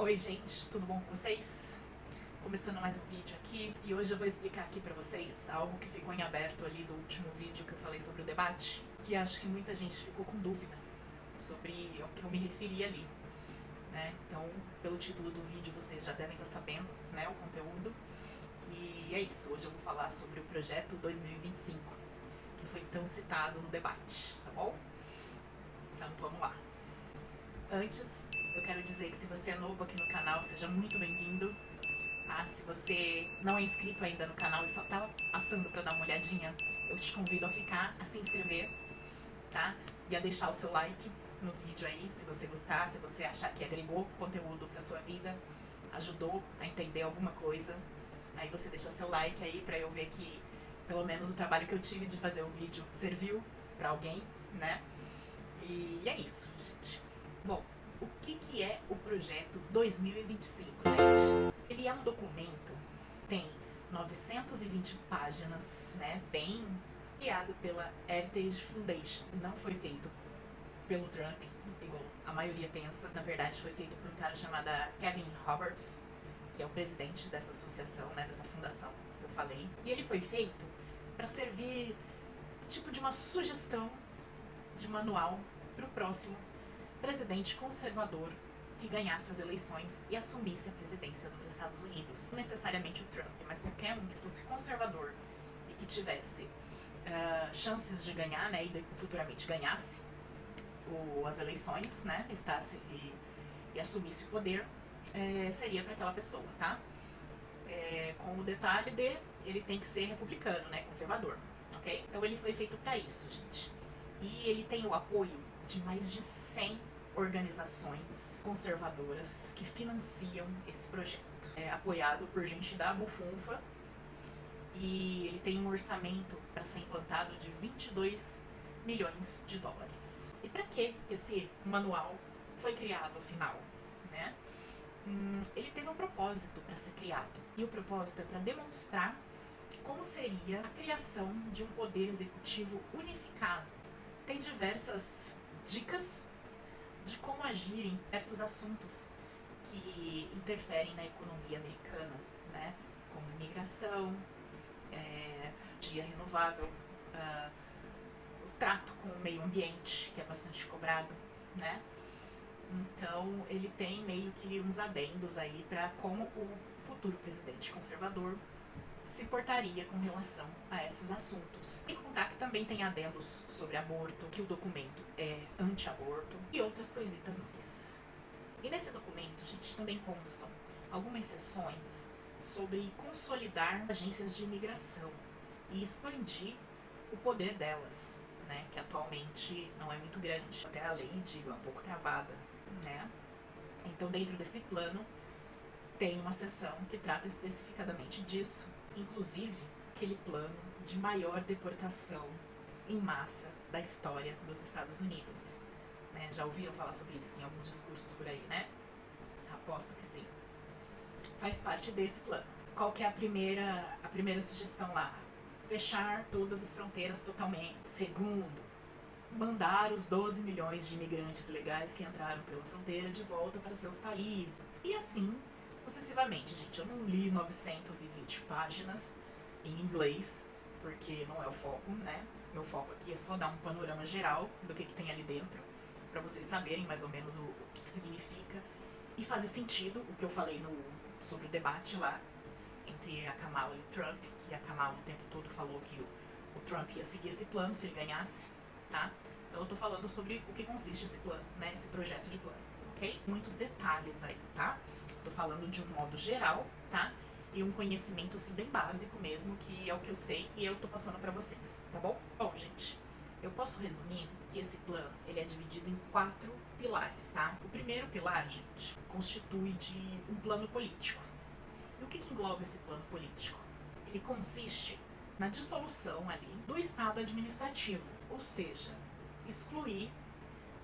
Oi gente, tudo bom com vocês? Começando mais um vídeo aqui, e hoje eu vou explicar aqui pra vocês algo que ficou em aberto ali do último vídeo que eu falei sobre o debate, que acho que muita gente ficou com dúvida sobre o que eu me referi ali, né? Então, pelo título do vídeo vocês já devem estar sabendo, né, o conteúdo. E é isso, hoje eu vou falar sobre o projeto 2025, que foi tão citado no debate, tá bom? Então vamos lá. Antes, eu quero dizer que se você é novo aqui no canal, seja muito bem-vindo. Ah, se você não é inscrito ainda no canal e só tá passando pra dar uma olhadinha, eu te convido a ficar, a se inscrever, tá? E a deixar o seu like no vídeo aí, se você gostar, se você achar que agregou conteúdo pra sua vida, ajudou a entender alguma coisa. Aí você deixa seu like aí pra eu ver que pelo menos o trabalho que eu tive de fazer o vídeo serviu pra alguém, né? E é isso, gente. Bom, o que é o projeto 2025, gente? Ele é um documento, tem 920 páginas, né, bem criado pela Heritage Foundation. Não foi feito pelo Trump, igual a maioria pensa. Na verdade, foi feito por um cara chamado Kevin Roberts, que é o presidente dessa associação, né, dessa fundação que eu falei. E ele foi feito para servir tipo de uma sugestão de manual para o próximo presidente conservador que ganhasse as eleições e assumisse a presidência dos Estados Unidos. Não necessariamente o Trump, mas qualquer um que fosse conservador e que tivesse chances de ganhar, né, e futuramente ganhasse as eleições, né, e assumisse o poder, seria para aquela pessoa, tá? Com o detalhe de ele tem que ser republicano, né, conservador, ok? Então ele foi feito para isso, gente. E ele tem o apoio de mais de 100 organizações conservadoras que financiam esse projeto. É apoiado por gente da bufunfa e ele tem um orçamento para ser implantado de 22 milhões de dólares. E para que esse manual foi criado, afinal, né? Ele teve um propósito para ser criado, e o propósito é para demonstrar como seria a criação de um poder executivo unificado. Tem diversas dicas de como agir em certos assuntos que interferem na economia americana, né? Como imigração, energia renovável, o trato com o meio ambiente, que é bastante cobrado, né? Então ele tem meio que uns adendos aí para como o futuro presidente conservador se portaria com relação a esses assuntos. Sem contar que também tem adendos sobre aborto, que o documento é anti-aborto e outras coisitas mais. E nesse documento, gente, também constam algumas seções sobre consolidar agências de imigração e expandir o poder delas, né, que atualmente não é muito grande. Até a lei, digo, é um pouco travada, né? Então, dentro desse plano, tem uma seção que trata especificadamente disso, inclusive aquele plano de maior deportação em massa da história dos Estados Unidos. Né? Já ouviram falar sobre isso em alguns discursos por aí, né? Aposto que sim. Faz parte desse plano. Qual que é a primeira sugestão lá? Fechar todas as fronteiras totalmente. Segundo, mandar os 12 milhões de imigrantes legais que entraram pela fronteira de volta para seus países. E assim sucessivamente, gente. Eu não li 920 páginas em inglês, porque não é o foco, né? Meu foco aqui é só dar um panorama geral do que tem ali dentro, para vocês saberem mais ou menos o que significa e fazer sentido o que eu falei sobre o debate lá entre a Kamala e o Trump, que a Kamala o tempo todo falou que o Trump ia seguir esse plano se ele ganhasse, tá? Então eu tô falando sobre o que consiste esse plano, né? Esse projeto de plano, ok? Muitos detalhes aí, tá? Tô falando de um modo geral, tá? E um conhecimento, assim, bem básico mesmo, que é o que eu sei e eu tô passando pra vocês, tá bom? Bom, gente, eu posso resumir que esse plano, ele é dividido em 4 pilares, tá? O primeiro pilar, gente, constitui de um plano político. E o que engloba esse plano político? Ele consiste na dissolução ali do Estado administrativo, ou seja, excluir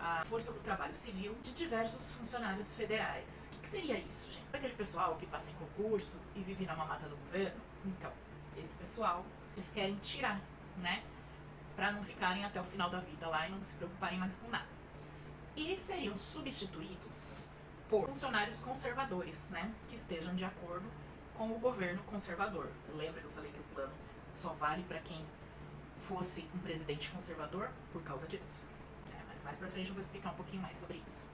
a força do trabalho civil de diversos funcionários federais. O que seria isso, gente? Aquele pessoal que passa em concurso e vive na mamata do governo? Então, esse pessoal, eles querem tirar, né? Para não ficarem até o final da vida lá e não se preocuparem mais com nada. E seriam substituídos por funcionários conservadores, né, que estejam de acordo com o governo conservador. Lembra que eu falei que o plano só vale para quem fosse um presidente conservador por causa disso? Mas mais pra frente eu vou explicar um pouquinho mais sobre isso.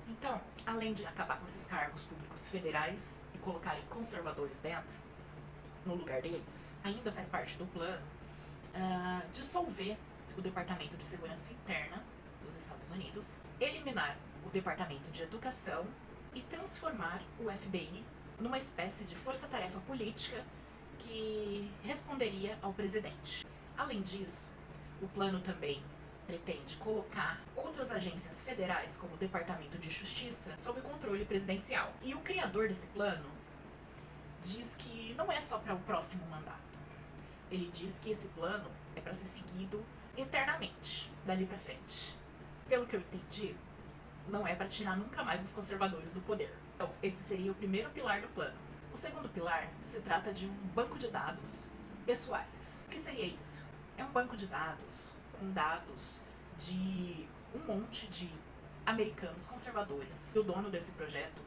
Então, além de acabar com esses cargos públicos federais e colocarem conservadores dentro, no lugar deles, ainda faz parte do plano dissolver o Departamento de Segurança Interna dos Estados Unidos, eliminar o Departamento de Educação e transformar o FBI numa espécie de força-tarefa política que responderia ao presidente. Além disso, o plano também pretende colocar outras agências federais, como o Departamento de Justiça, sob o controle presidencial. E o criador desse plano diz que não é só para o próximo mandato. Ele diz que esse plano é para ser seguido eternamente, dali para frente. Pelo que eu entendi, não é para tirar nunca mais os conservadores do poder. Então, esse seria o primeiro pilar do plano. O segundo pilar se trata de um banco de dados pessoais. O que seria isso? É um banco de dados com dados de um monte de americanos conservadores. O dono desse projeto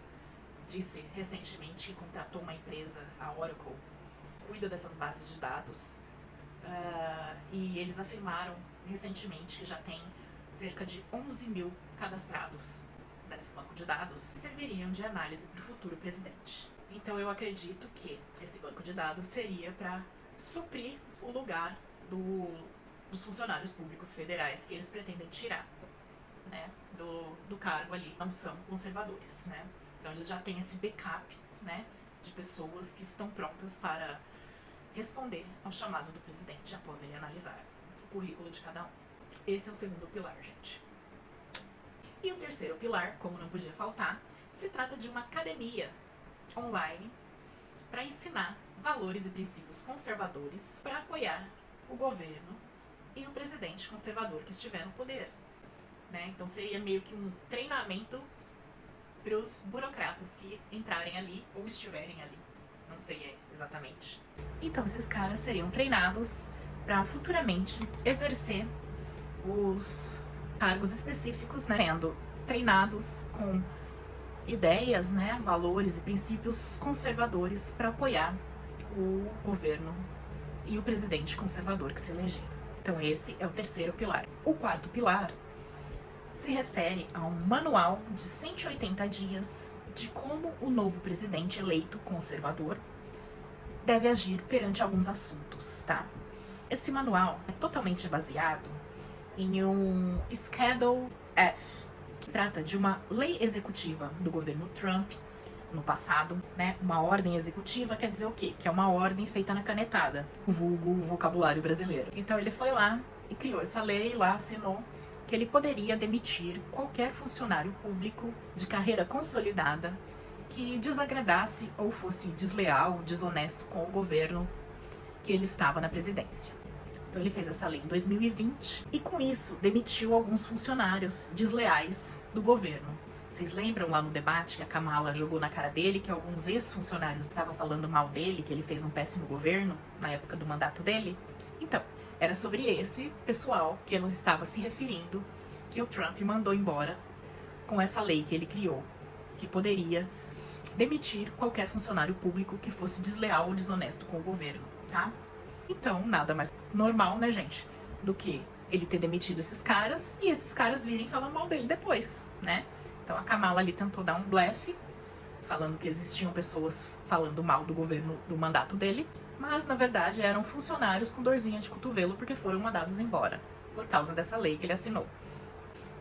disse recentemente que contratou uma empresa, a Oracle, que cuida dessas bases de dados, e eles afirmaram recentemente que já tem cerca de 11 mil cadastrados nesse banco de dados que serviriam de análise para o futuro presidente. Então eu acredito que esse banco de dados seria para suprir o lugar dos funcionários públicos federais que eles pretendem tirar, né, do cargo ali, não são conservadores, né? Então eles já têm esse backup, né, de pessoas que estão prontas para responder ao chamado do presidente após ele analisar o currículo de cada um. Esse é o segundo pilar, gente. E o terceiro pilar, como não podia faltar, se trata de uma academia online para ensinar valores e princípios conservadores para apoiar o governo e o presidente conservador que estiver no poder, né? Então seria meio que um treinamento para os burocratas que entrarem ali ou estiverem ali, não sei exatamente. Então esses caras seriam treinados para futuramente exercer os cargos específicos, né, sendo treinados com ideias, né, valores e princípios conservadores para apoiar o governo e o presidente conservador que se elegeu. Então esse é o terceiro pilar. O quarto pilar se refere a um manual de 180 dias de como o novo presidente eleito conservador deve agir perante alguns assuntos, tá? Esse manual é totalmente baseado em um Schedule F, que trata de uma lei executiva do governo Trump no passado, né? Uma ordem executiva quer dizer o quê? Que é uma ordem feita na canetada, vulgo vocabulário brasileiro. Então ele foi lá e criou essa lei, lá assinou que ele poderia demitir qualquer funcionário público de carreira consolidada que desagradasse ou fosse desleal, desonesto com o governo que ele estava na presidência. Então ele fez essa lei em 2020 e com isso demitiu alguns funcionários desleais do governo. Vocês lembram lá no debate que a Kamala jogou na cara dele que alguns ex-funcionários estavam falando mal dele, que ele fez um péssimo governo na época do mandato dele? Então, era sobre esse pessoal que ela estava se referindo que o Trump mandou embora com essa lei que ele criou, que poderia demitir qualquer funcionário público que fosse desleal ou desonesto com o governo, tá? Então, nada mais normal, né, gente, do que ele ter demitido esses caras e esses caras virem falar mal dele depois, né? Então a Kamala ali tentou dar um blefe, falando que existiam pessoas falando mal do governo, do mandato dele, mas na verdade eram funcionários com dorzinha de cotovelo porque foram mandados embora, por causa dessa lei que ele assinou.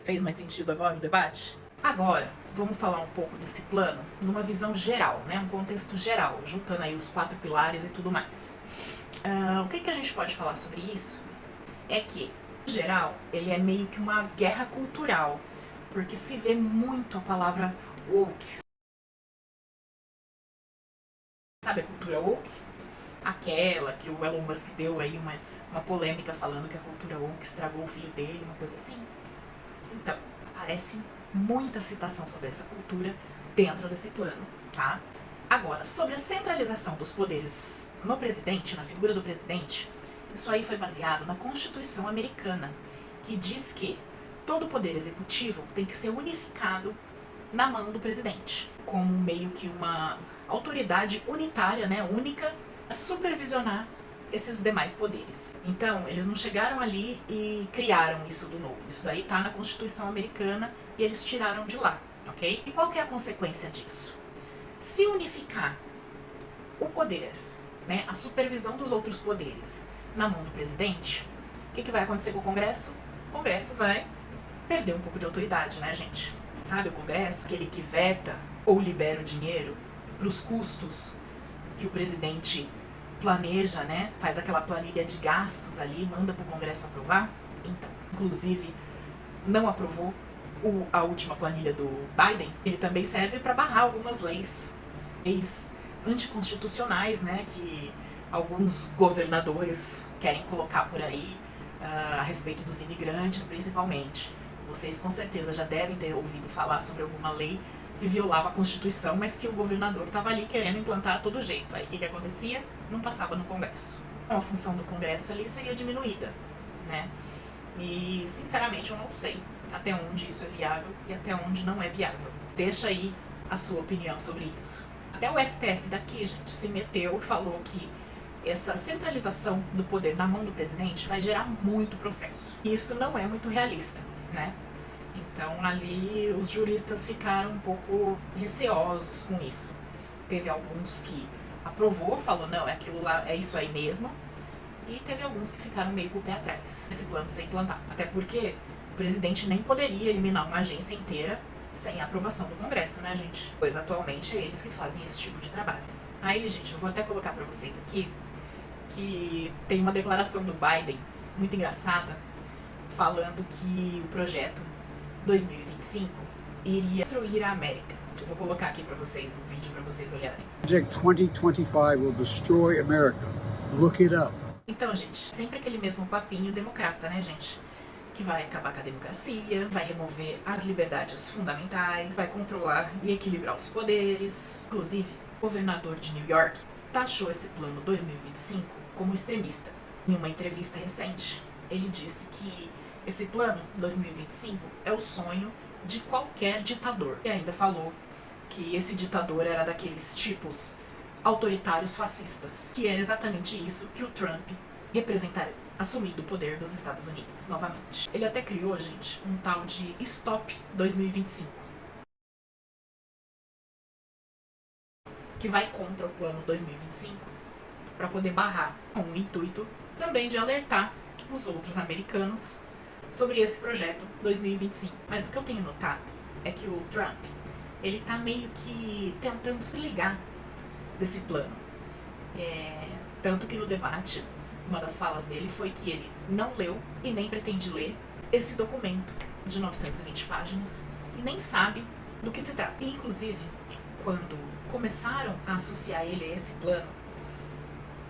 Fez mais sentido agora o debate? Agora, vamos falar um pouco desse plano numa visão geral, né? Um contexto geral, juntando aí os 4 pilares e tudo mais. O que a gente pode falar sobre isso? É que, no geral, ele é meio que uma guerra cultural, porque se vê muito a palavra woke. Sabe a cultura woke? Aquela que o Elon Musk deu aí uma polêmica falando que a cultura woke estragou o filho dele, uma coisa assim. Então, parece muita citação sobre essa cultura dentro desse plano, tá? Agora, sobre a centralização dos poderes no presidente, na figura do presidente, isso aí foi baseado na Constituição americana, que diz que todo o poder executivo tem que ser unificado na mão do presidente, como meio que uma autoridade unitária, né, única, supervisionar esses demais poderes. Então, eles não chegaram ali e criaram isso do novo. Isso daí tá na Constituição americana e eles tiraram de lá, ok? E qual que é a consequência disso? Se unificar o poder, né, a supervisão dos outros poderes na mão do presidente, o que vai acontecer com o Congresso? O Congresso vai perder um pouco de autoridade, né, gente? Sabe o Congresso? Aquele que veta ou libera o dinheiro para os custos que o presidente planeja, né? Faz aquela planilha de gastos ali, manda para o Congresso aprovar. Então, inclusive, não aprovou a última planilha do Biden. Ele também serve para barrar algumas leis anticonstitucionais, né? Que alguns governadores querem colocar por aí a respeito dos imigrantes, principalmente. Vocês com certeza já devem ter ouvido falar sobre alguma lei que violava a Constituição, mas que o governador estava ali querendo implantar a todo jeito. Aí o que acontecia? Não passava no Congresso. Então, a função do Congresso ali seria diminuída, né? E, sinceramente, eu não sei até onde isso é viável e até onde não é viável. Deixa aí a sua opinião sobre isso. Até o STF daqui, gente, se meteu e falou que essa centralização do poder na mão do presidente vai gerar muito processo. E isso não é muito realista, né? Então, ali, os juristas ficaram um pouco receosos com isso. Teve alguns que aprovou, falou, não, é aquilo lá, é isso aí mesmo. E teve alguns que ficaram meio com o pé atrás, esse plano ser implantado. Até porque o presidente nem poderia eliminar uma agência inteira sem a aprovação do Congresso, né, gente? Pois atualmente é eles que fazem esse tipo de trabalho. Aí, gente, eu vou até colocar pra vocês aqui que tem uma declaração do Biden muito engraçada, falando que o projeto 2025 iria destruir a América. Eu vou colocar aqui pra vocês o vídeo pra vocês olharem. Project 2025 will destroy America. Look it up. Então, gente, sempre aquele mesmo papinho democrata, né, gente? Que vai acabar com a democracia, vai remover as liberdades fundamentais, vai controlar e equilibrar os poderes. Inclusive, o governador de New York taxou esse plano 2025 como extremista. Em uma entrevista recente, ele disse que esse plano 2025 é o sonho de qualquer ditador. E ainda falou que esse ditador era daqueles tipos autoritários fascistas, que era exatamente isso que o Trump representaria, assumindo o poder dos Estados Unidos novamente. Ele até criou, gente, um tal de Stop 2025, que vai contra o plano 2025 para poder barrar, com o intuito também de alertar os outros americanos sobre esse projeto 2025. Mas o que eu tenho notado é que o Trump, ele tá meio que tentando se ligar desse plano. Tanto que no debate, uma das falas dele foi que ele não leu e nem pretende ler esse documento de 920 páginas e nem sabe do que se trata. E, inclusive, quando começaram a associar ele a esse plano,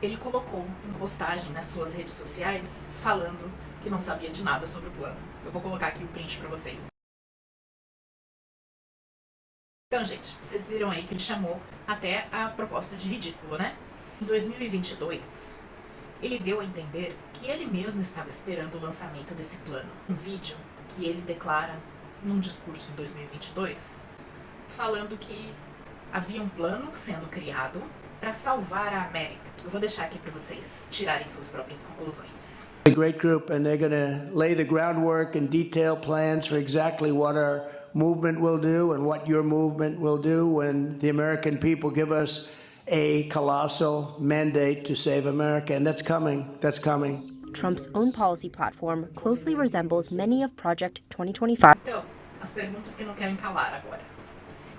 ele colocou uma postagem nas suas redes sociais falando que não sabia de nada sobre o plano. Eu vou colocar aqui o print pra vocês. Então, gente, vocês viram aí que ele chamou até a proposta de ridículo, né? Em 2022, ele deu a entender que ele mesmo estava esperando o lançamento desse plano. Um vídeo que ele declara num discurso em 2022, falando que havia um plano sendo criado para salvar a América. Eu vou deixar aqui para vocês tirarem suas próprias conclusões. A great group, and they're going to lay the groundwork and detail plans for exactly what our movement will do and what your movement will do when the American people give us a colossal mandate to save America. And that's coming. That's coming. Trump's own policy platform closely resembles many of Project 2025. Então, as perguntas que não querem calar agora.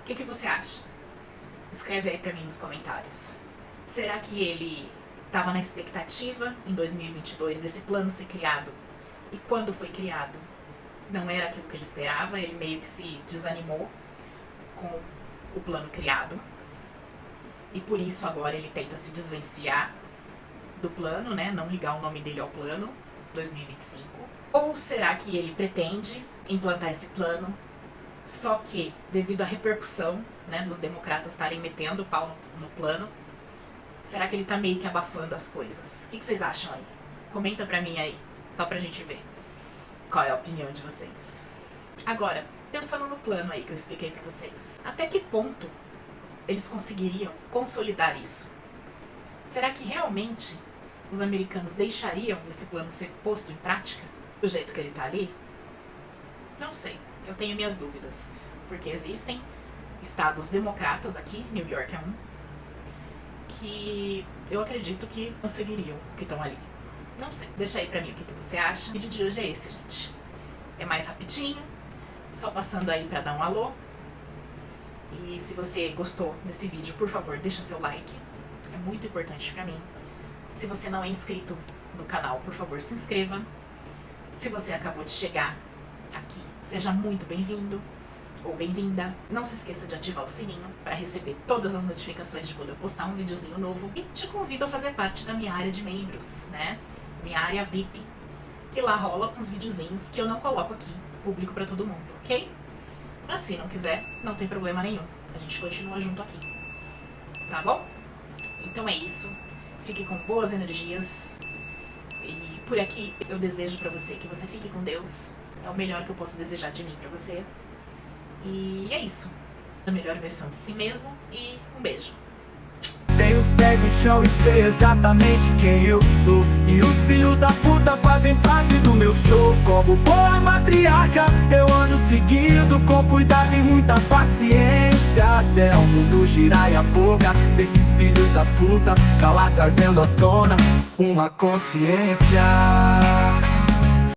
O que você acha? Escreve aí pra mim nos comentários. Será que ele estava na expectativa, em 2022, desse plano ser criado? E quando foi criado, não era aquilo que ele esperava? Ele meio que se desanimou com o plano criado. E por isso agora ele tenta se desvencilhar do plano, né? Não ligar o nome dele ao plano 2025. Ou será que ele pretende implantar esse plano, só que devido à repercussão, né, dos democratas estarem metendo o pau no plano, será que ele tá meio que abafando as coisas? O que vocês acham aí? Comenta pra mim aí, só pra gente ver qual é a opinião de vocês. Agora, pensando no plano aí que eu expliquei pra vocês. Até que ponto eles conseguiriam consolidar isso? Será que realmente os americanos deixariam esse plano ser posto em prática do jeito que ele tá ali? Não sei, eu tenho minhas dúvidas, porque existem estados democratas aqui, New York é um, que eu acredito que não seguiriam o que estão ali. Não sei, deixa aí pra mim o que você acha. O vídeo de hoje é esse, gente. É mais rapidinho, só passando aí pra dar um alô. E se você gostou desse vídeo, por favor, deixa seu like. É muito importante pra mim. Se você não é inscrito no canal, por favor, se inscreva. Se você acabou de chegar aqui, seja muito bem-vindo ou bem-vinda. Não se esqueça de ativar o sininho para receber todas as notificações de quando eu postar um videozinho novo. E te convido a fazer parte da minha área de membros, né? Minha área VIP, que lá rola com os videozinhos que eu não coloco aqui, público para todo mundo, ok? Mas se não quiser, não tem problema nenhum. A gente continua junto aqui, tá bom? Então é isso. Fique com boas energias. E por aqui eu desejo pra você que você fique com Deus. É o melhor que eu posso desejar de mim pra você. E é isso. A melhor versão de si mesmo. E um beijo. Tenho os pés no chão e sei exatamente quem eu sou. E os filhos da puta fazem parte do meu show. Como boa matriarca, eu ando seguindo com cuidado e muita paciência, até o mundo girar e a boca desses filhos da puta calar, trazendo à tona uma consciência.